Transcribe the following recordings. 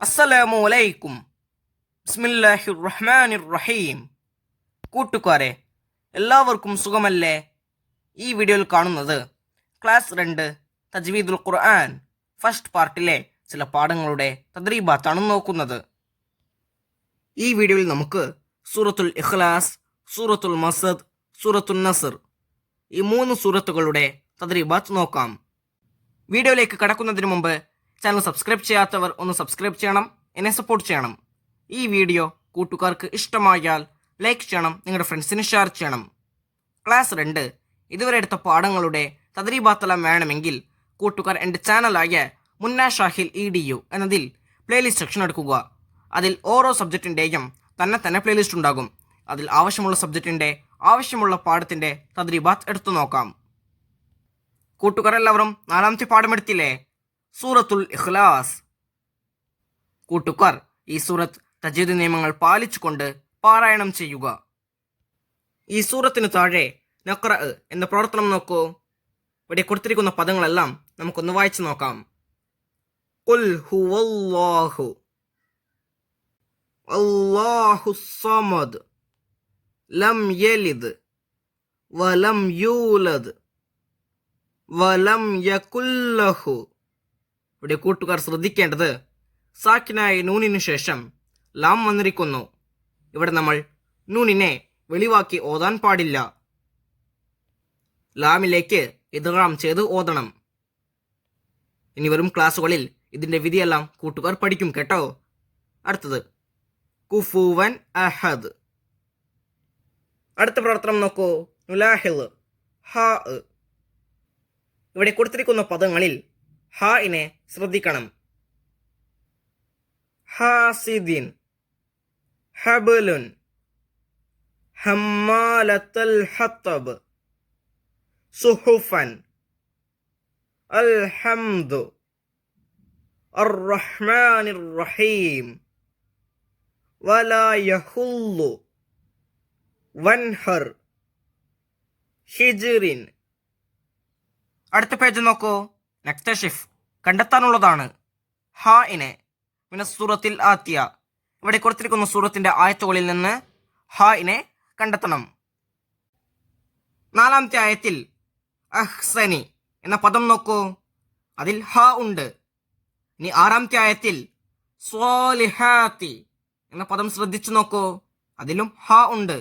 അസ്സലാമു അലൈക്കും. ബിസ്മില്ലാഹിർ റഹ്മാനിർ റഹീം. കൂട്ടുകാരെ, എല്ലാവർക്കും സുഖമല്ലേ? ഈ വീഡിയോയിൽ കാണുന്നത് ക്ലാസ് 2 തജ്വീദുൽ ഖുർആൻ ഫസ്റ്റ് പാർട്ടിലെ ചില പാഠങ്ങളുടെ തദ്രീബാത്താണ് നോക്കുന്നത്. ഈ വീഡിയോയിൽ നമുക്ക് സൂറത്തുൽ ഇഖ്ലാസ്, സൂറത്തുൽ മസദ്, സൂറത്തുൽ നസ്ർ ഈ 3 സൂറത്തുകളുടെ തദ്രീബാത്ത് നോക്കാം. വീഡിയോയിലേക്ക് കടക്കുന്നതിന് മുമ്പ് ചാനൽ സബ്സ്ക്രൈബ് ചെയ്യാത്തവർ ഒന്ന് സബ്സ്ക്രൈബ് ചെയ്യണം, എന്നെ സപ്പോർട്ട് ചെയ്യണം. ഈ വീഡിയോ കൂട്ടുകാർക്ക് ഇഷ്ടമായാൽ ലൈക്ക് ചെയ്യണം, നിങ്ങളുടെ ഫ്രണ്ട്സിന് ഷെയർ ചെയ്യണം. ക്ലാസ് 2 ഇതുവരെ എടുത്ത പാഠങ്ങളുടെ തദ്രീബാത്തെല്ലാം വേണമെങ്കിൽ കൂട്ടുകാർ എൻ്റെ ചാനലായ മുന്ന ഷാഹിൽ EDU എന്നതിൽ പ്ലേലിസ്റ്റ് സെക്ഷൻ എടുക്കുക. അതിൽ ഓരോ സബ്ജക്റ്റിൻ്റെയും തന്നെ പ്ലേലിസ്റ്റ് ഉണ്ടാകും. അതിൽ ആവശ്യമുള്ള സബ്ജക്റ്റിൻ്റെ ആവശ്യമുള്ള പാഠത്തിൻ്റെ തദ്രീബാത്ത് എടുത്തു നോക്കാം. കൂട്ടുകാർ എല്ലാവരും 4ാമത്തെ പാഠമെടുത്തില്ലേ? സൂറത്തുൽ ഇഖ്ലാസ്. കൂട്ടുകാർ ഈ സൂറത്ത് തജ്വീദ് നിയമങ്ങൾ പാലിച്ചുകൊണ്ട് പാരായണം ചെയ്യുക. ഈ സൂറത്തിന് താഴെ നഖ്റ എന്ന പ്രവർത്തനം നോക്കൂ. ഇവിടെ കൊടുത്തിരിക്കുന്ന പദങ്ങളെല്ലാം നമുക്കൊന്ന് വായിച്ചു നോക്കാം. ഖുൽ ഹുവല്ലാഹു അല്ലാഹുസ് സമദ് ലം യലിദ് വലം യൂലദ് വലം യകുല്ലഹു. ഇവിടെ കൂട്ടുകാർ ശ്രദ്ധിക്കേണ്ടത് സാക്കിനായ നൂനിനു ശേഷം ലാം വന്നിരിക്കുന്നു. ഇവിടെ നമ്മൾ നൂനിനെ വെളിവാക്കി ഓതാൻ പാടില്ല. ലാമിലേക്ക് ഇദ്ഗാം ചെയ്ത് ഓതണം. ഇനി വരും ക്ലാസ്സുകളിൽ ഇതിന്റെ വിധിയെല്ലാം കൂട്ടുകാർ പഠിക്കും കേട്ടോ. അടുത്തത് കുഫുവൻ അഹദ്. അടുത്ത പ്രവർത്തനം നോക്കൂ. നുലാഹിൽ ഹാ. ഇവിടെ കൊടുത്തിരിക്കുന്ന പദങ്ങളിൽ ഹാഇനെ ശ്രദ്ധിക്കണം. ഹാസിദിൻ, ഹബലുൻ, ഹമ്മാലത്തുൽ ഹത്തബ്, സുഹുഫൻ, അൽഹംദു, അർറഹ്മാനിർ റഹീം, വലാ യഹുല്ലു, വൻഹർ, ഹിജ്റിൻ. അടുത്ത പേജ് നോക്കൂ. നക്തഷിഫ് കണ്ടെത്താനുള്ളതാണ്. ഹാഇനെ സൂറത്തിൽ ആത്തിയ. ഇവിടെ കൊടുത്തിരിക്കുന്ന സൂറത്തിന്റെ ആയത്തുകളിൽ നിന്ന് ഹാഇനെ കണ്ടെത്തണം. 4ാമത്തെ ആയത്തിൽ അഹ്സനി എന്ന പദം നോക്കൂ. അതിൽ ഹ ഉണ്ട്. ഇനി 6ാമത്തെ ആയത്തിൽ സ്വാലിഹാത്തി എന്ന പദം ശ്രദ്ധിച്ചു നോക്കൂ. അതിലും ഹ ഉണ്ട്.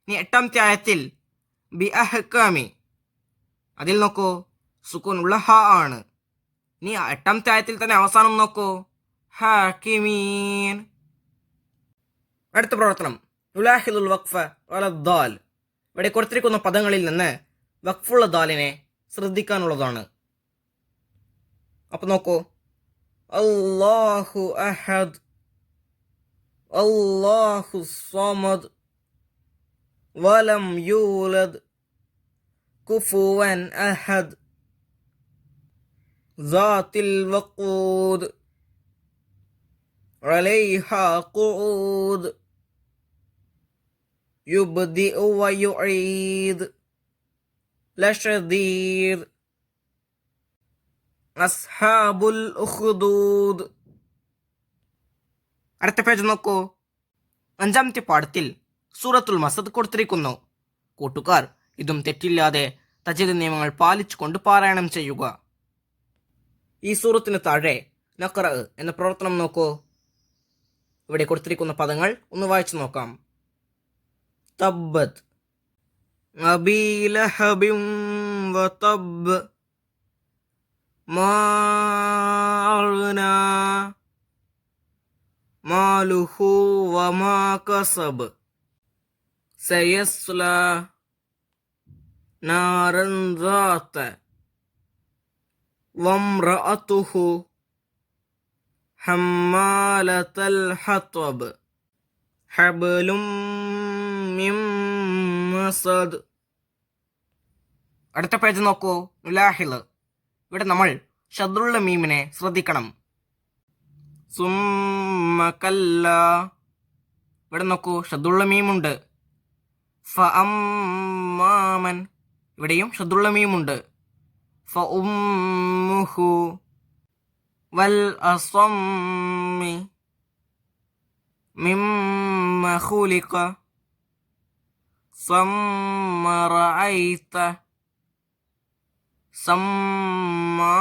ഇനി 8ാമത്തെ ആയത്തിൽ ബി അഹ്കാമി, അതിൽ നോക്കൂ സുക്കൂനുള്ള ഹ ആണ്. ഇനി 8ാമത്തെ ആയത്തിൽ തന്നെ അവസാനം നോക്കൂ ഹാകിമീൻ. അടുത്ത പ്രവർത്തനം നുലാഹിലുൽ വഖ്ഫ വലദ്ദാൽ. ഇവിടെ കൊടുത്തിരിക്കുന്ന പദങ്ങളിൽ നിന്ന് വഖഫുള്ള ദാലിനെ ശ്രദ്ധിക്കാനുള്ളതാണ്. അപ്പൊ നോക്കൂ. അല്ലാഹു അഹദ്, അല്ലാഹു സമദ്, വലം യൂലദ്, കുഫുവൻ അഹദ്, സാത്തിൽ വഖൂദ്, അലൈഹാ ഖുഊദ്, യുബ്ദിഉ വയുഈദ്, ലശദീദ്, അസ്ഹാബുൽ ഉഖ്ദൂദ്. അടുത്ത പേജ് നോക്കൂ. 5ാമത്തെ പാഠത്തിൽ സൂറത്തുൽ മസദ് കൊടുത്തിരിക്കുന്നു. കൂട്ടുകാർ ഇതും തെറ്റില്ലാതെ തജ്വീദ് നിയമങ്ങൾ പാലിച്ചുകൊണ്ട് പാരായണം ചെയ്യുക. ഈ സൂറത്തിന് താഴെ നഖ്റ എന്ന പ്രവർത്തനം നോക്കൂ. ഇവിടെ കൊടുത്തിരിക്കുന്ന പദങ്ങൾ ഒന്ന് വായിച്ചു നോക്കാം. തബ്ബത് അബീ ലഹബിൻ വതബ്ബ് മാ അഗ്നാ മാലുഹു വമാ കസബ് സയസ്ലാ നാരൻ ذات വംറഅതുഹു ഹമ്മാലത്തുൽ ഹത്തബ് ഹബ്ലും മിൻ മസദ്. അടുത്ത പേജ് നോക്കൂ. നുലാഹിൽ. ഇവിടെ നമ്മൾ ഷദ്റുള്ള മീമിനെ ശ്രദ്ധിക്കണം. സുമ്മ കല്ല. ഇവിടെ നോക്കൂ ഷദ്റുള്ള മീമുണ്ട്. ഫഅമ്മാമൻ. ഇവിടെയും ഷദ്റുള്ള മീമുണ്ട്. ഫഉമ്മുഹു والأصم مما خلق ثم رأيت سماعون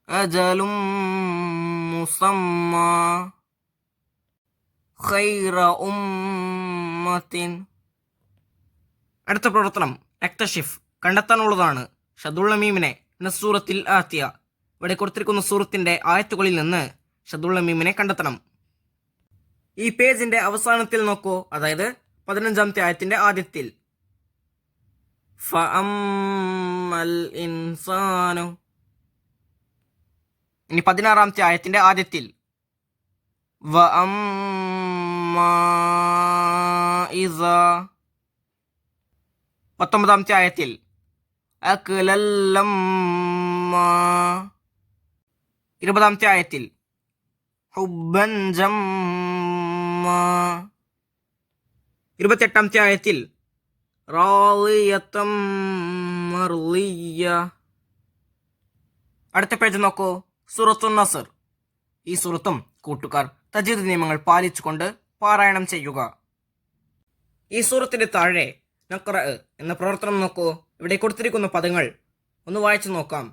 أجل مسمى خير أمة. അടുത്ത പ്രവർത്തനം എക്തഷിഫ് കണ്ടെത്താനുള്ളതാണ്. ഷദുള്ള മീമിനെ സൂറത്തിൽ ആത്തിയ ഇവിടെ കൊടുത്തിരിക്കുന്ന സൂറത്തിന്റെ ആയത്തുകളിൽ നിന്ന് ഷദുള്ള മീമിനെ കണ്ടെത്തണം. ഈ പേജിന്റെ അവസാനത്തിൽ നോക്കൂ, അതായത് 15ാമത്തെ ആയത്തിന്റെ ആദ്യത്തിൽ ഫഅമ്മൽ ഇൻസാനു. ഇനി 16ാമത്തെ ആയത്തിന്റെ ആദ്യത്തിൽ വഅമ്മാ ഇസാ. 19ാമത്തെ ആയത്തിൽ അക്ലല്ലമ്മാ. 20ാമത്തെ ആയത്തിൽ ഹുബ്ബൻ ജമ്മാ. 28ാമത്തെ ആയത്തിൽ റാളിയത്തം മർളിയ. അടുത്ത പേജ് നോക്കൂ, സൂറത്തുൻ നസ്ർ. ഈ സൂറത്തും കൂട്ടുകാർ തജ്വീദ് നിയമങ്ങൾ പാലിച്ചുകൊണ്ട് പാരായണം ചെയ്യുക. ഈ സൂറത്തിന്റെ താഴെ നഖ്റ എന്ന പ്രവർത്തനം നോക്കൂ. ഇവിടെ കൊടുത്തിരിക്കുന്ന പദങ്ങൾ ഒന്ന് വായിച്ചു നോക്കാം.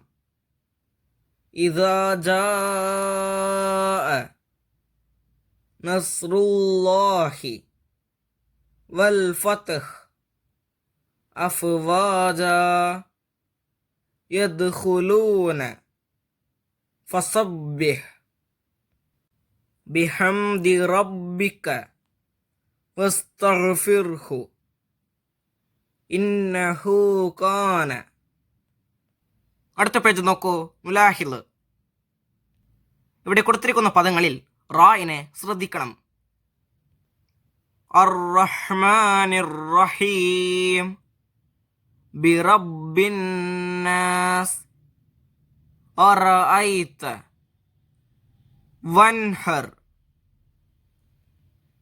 ഇദാ ജാഅ നസ്റുല്ലാഹി വൽ ഫത്ഹ് അഫ്വാജാ യദ്ഖുലൂന ഫസബ്ബിഹ് ബിഹംദി റബ്ബിക വസ്തഗ്ഫിർഹു ഇന്നഹു കാന. അടുത്ത പേജ് നോക്കൂ, മുലാഹിൽ. ഇവിടെ കൊടുത്തിരിക്കുന്ന പദങ്ങളിൽ റായിനെ ശ്രദ്ധിക്കണം. അർ-റഹ്മാനിർ റഹീം ബിറബ്ബിൻ നാസ് അറഅയ്ത വൻഹർ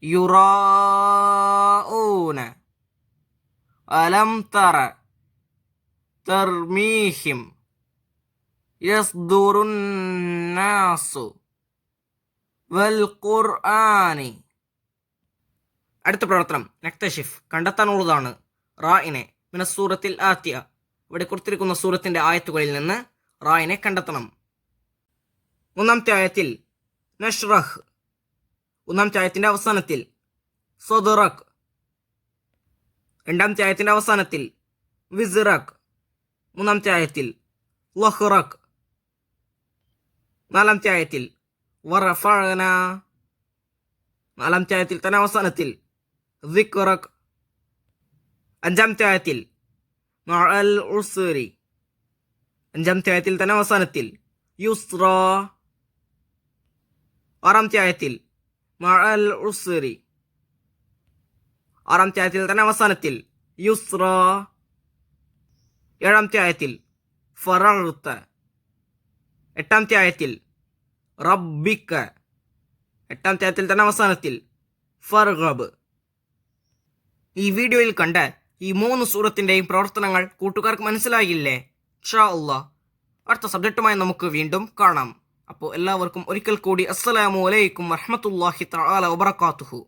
യുറാഊന അലം തറ തർമീഹിം യസ്ദുറുൻ നാസു വൽ ഖുർആനി. അടുത്ത പ്രവർത്തനം നക്തഷിഫ് കണ്ടെത്താനുള്ളതാണ്. റായിനെ മിനസ്സൂറത്തിൽ ആത്തിയ ഇവിടെ കൊടുത്തിരിക്കുന്ന സൂറത്തിന്റെ ആയത്തുകളിൽ നിന്ന് റായിനെ കണ്ടെത്തണം. 1ാമത്തെ ആയത്തിൽ നഷ്റഹ്. 1ാമത്തെ ആയത്തിന്റെ അവസാനത്തിൽ സദറക്. 2ാമത്തെ ആയത്തിന്റെ അവസാനത്തിൽ വിസ്റക്. 3ാമത്തെ ആയത്തിൽ ലഹ്റക്. 4ാമത്തെ ആയത്തിൽ വറഫഅന. 4ാമത്തെ ആയത്തിൽ തന്നെ അവസാനത്തിൽ ദിക്റക്. 5ാമത്തെ ആയത്തിൽ മഅൽ ഉസ്രി. 5ാമത്തെ ആയത്തിൽ തന്നെ അവസാനത്തിൽ യുസ്ര. 6ാമത്തെ ആയത്തിൽ മഅൽ ഉസ്രി. 6ാമത്തെ ആയത്തിൽ തന്നെ അവസാനത്തിൽ യുസ്ര. 7ാമത്തെ ആയത്തിൽ ഫറഗ്ത. 8ാമത്തെ ആയത്തിൽ റബ്ബിക. 8ാമത്തെ ആയത്തിൽ തന്നെ അവസാനത്തിൽ ഫർഗബ്. ഈ വീഡിയോയിൽ കണ്ട ഈ 3 സൂറത്തിന്റെയും പ്രവർത്തനങ്ങൾ കൂട്ടുകാർക്ക് മനസ്സിലായില്ലേ? ഇൻഷാ അല്ലാഹ് അടുത്ത സബ്ജക്റ്റുമായി നമുക്ക് വീണ്ടും കാണാം. അപ്പോൾ എല്ലാവർക്കും ഒരിക്കൽ കൂടി അസ്സലാമു അലൈക്കും വറഹ്മത്തുള്ളാഹി തആല വബറകാതുഹു.